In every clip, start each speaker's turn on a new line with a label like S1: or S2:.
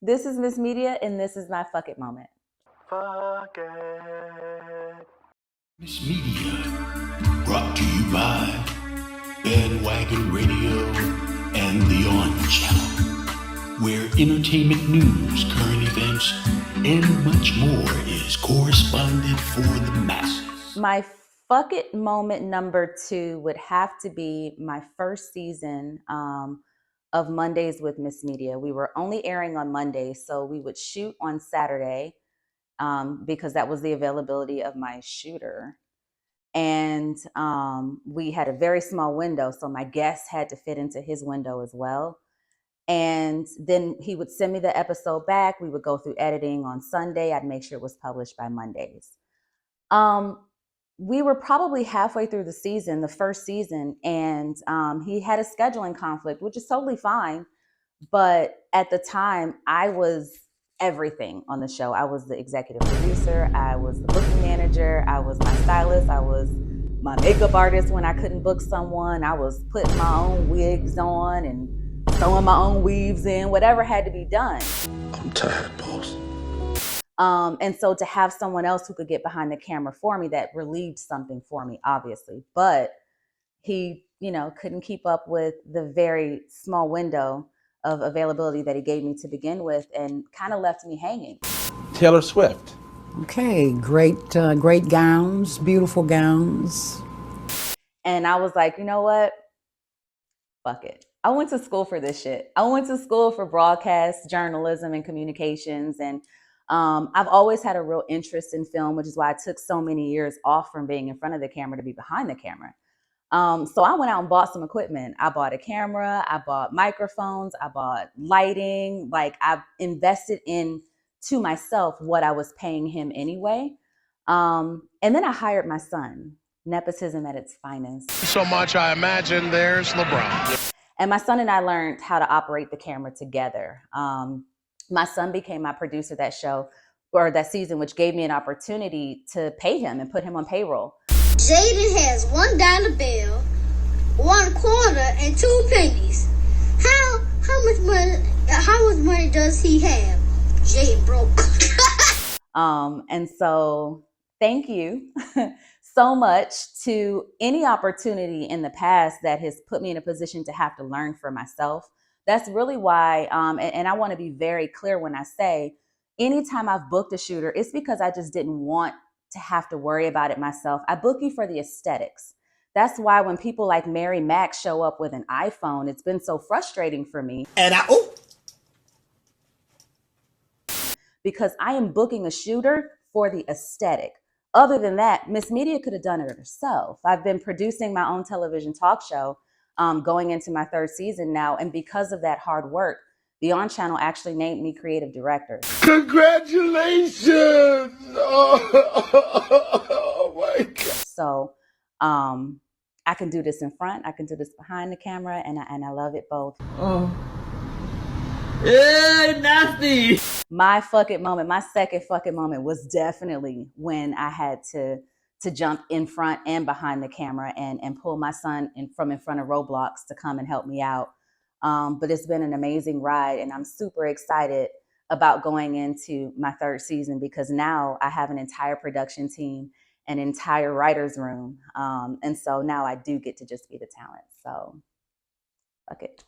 S1: This is Miss Media, and this is my fuck it moment.
S2: Fuck it.
S3: Miss Media, brought to you by Bandwagon Radio and The On Channel, where entertainment news, current events, and much more is corresponded for the masses.
S1: My fuck it moment number 2 would have to be my first season of Mondays with Miss Media. We were only airing on Mondays, so we would shoot on Saturday because that was the availability of my shooter. And we had a very small window, so my guests had to fit into his window as well. And then he would send me the episode back. We would go through editing on Sunday. I'd make sure it was published by Mondays. We were probably halfway through the season, the first season, and he had a scheduling conflict, which is totally fine. But at the time, I was everything on the show. I was the executive producer. I was the booking manager. I was my stylist. I was my makeup artist when I couldn't book someone. I was putting my own wigs on and throwing my own weaves in, whatever had to be done.
S3: I'm tired, boss.
S1: And so to have someone else who could get behind the camera for me, that relieved something for me, obviously. But he, couldn't keep up with the very small window of availability that he gave me to begin with, and kind of left me hanging.
S4: Taylor Swift.
S5: Okay, great gowns, beautiful gowns.
S1: And I was like, you know what? Fuck it. I went to school for this shit. I went to school for broadcast journalism and communications, and I've always had a real interest in film, which is why I took so many years off from being in front of the camera to be behind the camera. So I went out and bought some equipment. I bought a camera, I bought microphones, I bought lighting. Like, I've invested to myself what I was paying him anyway. And then I hired my son. Nepotism at its finest.
S6: So much, I imagine there's LeBron.
S1: And my son and I learned how to operate the camera together. My son became my producer that season, which gave me an opportunity to pay him and put him on payroll.
S7: Jaden has $1 bill, 1 quarter, and 2 pennies. How much money does he have? Jaden broke.
S1: And so thank you so much to any opportunity in the past that has put me in a position to have to learn for myself. That's really why, and I want to be very clear when I say, anytime I've booked a shooter, it's because I just didn't want to have to worry about it myself. I book you for the aesthetics. That's why when people like Mary Mack show up with an iPhone, it's been so frustrating for me. Because I am booking a shooter for the aesthetic. Other than that, Miss Media could have done it herself. I've been producing my own television talk show going into my 3rd season now. And because of that hard work, the On Channel actually named me creative director.
S4: Congratulations! Oh my God.
S1: So I can do this in front, I can do this behind the camera, and I love it both.
S8: Oh. Yeah, nasty.
S1: My fuck it moment, my second fuck it moment was definitely when I had to jump in front and behind the camera and pull my son from in front of roadblocks to come and help me out. But it's been an amazing ride, and I'm super excited about going into my 3rd season because now I have an entire production team, an entire writer's room. And so now I do get to just be the talent. So fuck it.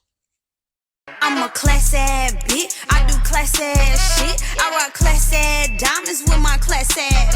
S9: I'm a class-ass bitch. I do class-ass shit. I rock class-ass diamonds with my class-ass